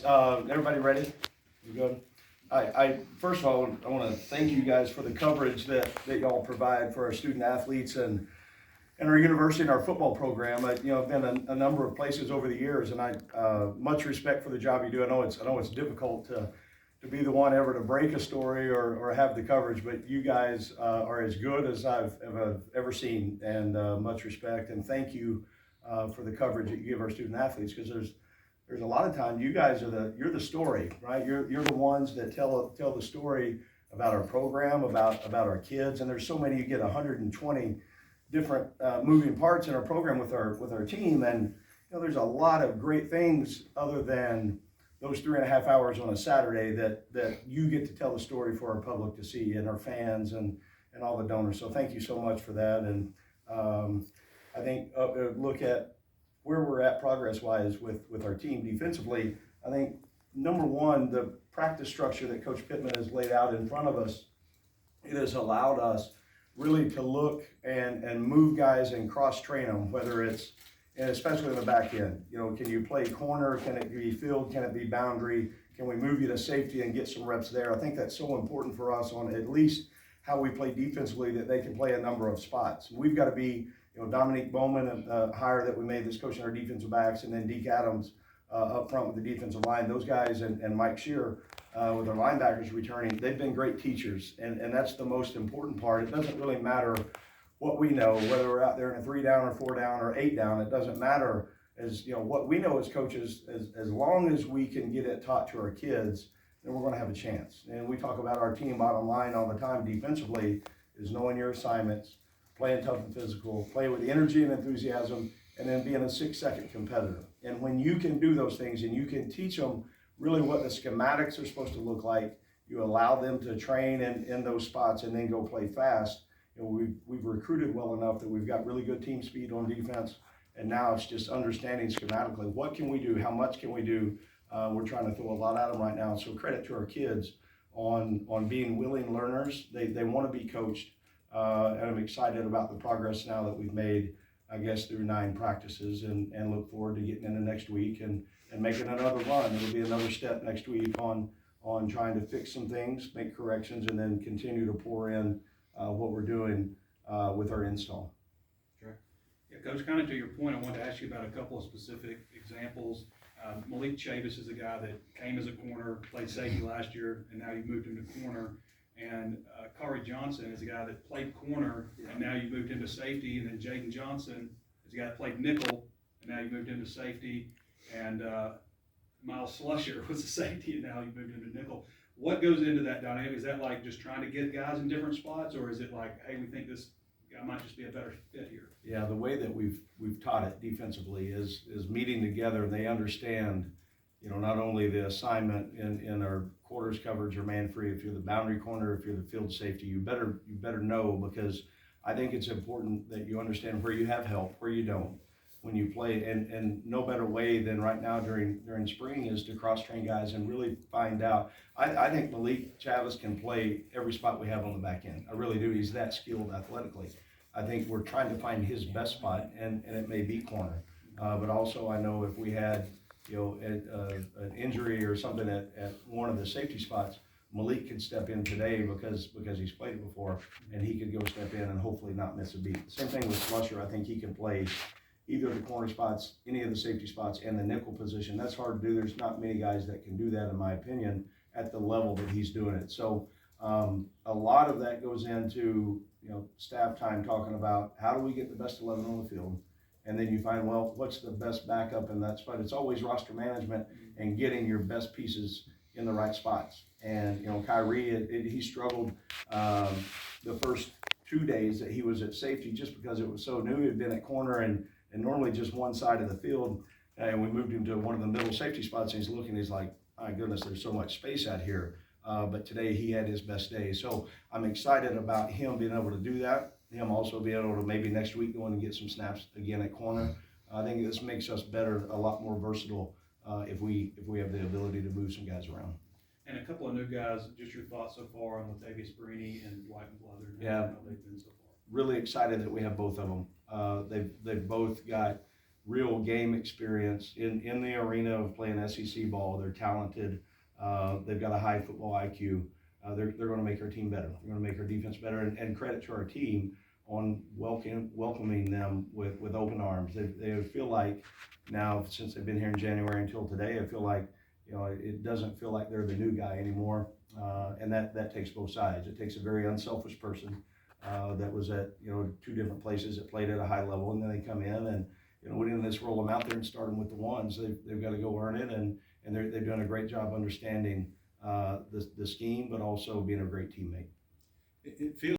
Everybody ready? You good? I first of all, I want to thank you guys for the coverage that y'all provide for our student athletes and our university and our football program. I've been a number of places over the years, and I much respect for the job you do. I know it's difficult to be the one ever to break a story or have the coverage, but you guys are as good as I've ever seen, and much respect and thank you for the coverage that you give our student athletes, because there's a lot of time you guys are you're the story, right? You're the ones that tell the story about our program, about our kids, and there's so many. You get 120 different moving parts in our program with our team, and there's a lot of great things other than those 3.5 hours on a Saturday that you get to tell the story for our public to see, and our fans and all the donors. So thank you so much for that. And I think look at where we're at progress-wise with our team defensively. I think number one, the practice structure that Coach Pittman has laid out in front of us, it has allowed us really to look and move guys and cross-train them, whether it's, and especially in the back end. Can you play corner? Can it be field? Can it be boundary? Can we move you to safety and get some reps there? I think that's so important for us on at least how we play defensively, that they can play a number of spots. We've got to be, Dominique Bowman, hire that we made this coaching our defensive backs, and then Deke Adams up front with the defensive line. Those guys and Mike Shear with our linebackers returning, they've been great teachers, and that's the most important part. It doesn't really matter what we know, whether we're out there in a 3 down or 4 down or 8 down. It doesn't matter. As what we know as coaches, as long as we can get it taught to our kids, then we're going to have a chance. And we talk about our team bottom line all the time defensively, is knowing your assignments, playing tough and physical, playing with energy and enthusiasm, and then being a 6-second competitor. And when you can do those things and you can teach them really what the schematics are supposed to look like, you allow them to train in those spots and then go play fast. We've recruited well enough that we've got really good team speed on defense, and now it's just understanding schematically what can we do, how much can we do. We're trying to throw a lot at them right now, so credit to our kids on being willing learners. They want to be coached, and I'm excited about the progress now that we've made, I guess, through 9 practices, and look forward to getting into next week and making another run. It'll be another step next week on trying to fix some things, make corrections, and then continue to pour in what we're doing with our install. Sure. Yeah, Coach, kind of to your point, I wanted to ask you about a couple of specific examples. Malik Chavis is a guy that came as a corner, played safety last year, and now you moved him to corner. And Corey Johnson is a guy that played corner, and now you moved him to safety. And then Jaden Johnson is a guy that played nickel, and now you moved him to safety. And Miles Slusher was a safety, and now you moved him to nickel. What goes into that dynamic? Is that like just trying to get guys in different spots, or is it like, hey, we think this guy might just be a better fit here? Yeah, the way that we've taught it defensively is meeting together, and they understand, not only the assignment in our quarters coverage or man free. If you're the boundary corner, if you're the field safety, you better know, because I think it's important that you understand where you have help, where you don't, when you play, and no better way than right now during spring is to cross-train guys and really find out. I think Malik Chavis can play every spot we have on the back end. I really do. He's that skilled athletically. I think we're trying to find his best spot, and it may be corner. But also I know if we had an injury or something at one of the safety spots, Malik could step in today because he's played it before, and he could go step in and hopefully not miss a beat. Same thing with Slusher. I think he can play either the corner spots, any of the safety spots, and the nickel position. That's hard to do. There's not many guys that can do that, in my opinion, at the level that he's doing it. So a lot of that goes into staff time, talking about how do we get the best 11 on the field, and then you find, well, what's the best backup in that spot? It's always roster management and getting your best pieces in the right spots. And Kyrie, he struggled the first 2 days that he was at safety, just because it was so new. He had been at corner and normally just one side of the field, and we moved him to one of the middle safety spots, and he's like, my goodness, there's so much space out here. But today he had his best day. So I'm excited about him being able to do that. Him also being able to maybe next week go in and get some snaps again at corner. I think this makes us better, a lot more versatile if we have the ability to move some guys around. And a couple of new guys, just your thoughts so far on Latavius Brini and Dwight McLeather. Yeah. How they've been so far. Really excited that we have both of them. They've both got real game experience in the arena of playing SEC ball. They're talented. They've got a high football IQ. They're going to make our team better. They're going to make our defense better. And credit to our team on welcoming them with open arms. They feel like now, since they've been here in January until today, I feel like, it doesn't feel like they're the new guy anymore. And that takes both sides. It takes a very unselfish person that was at, two different places that played at a high level, and then they come in and, we didn't just roll them out there and start them with the ones. They've got to go earn it, and they've done a great job understanding the scheme, but also being a great teammate. It feels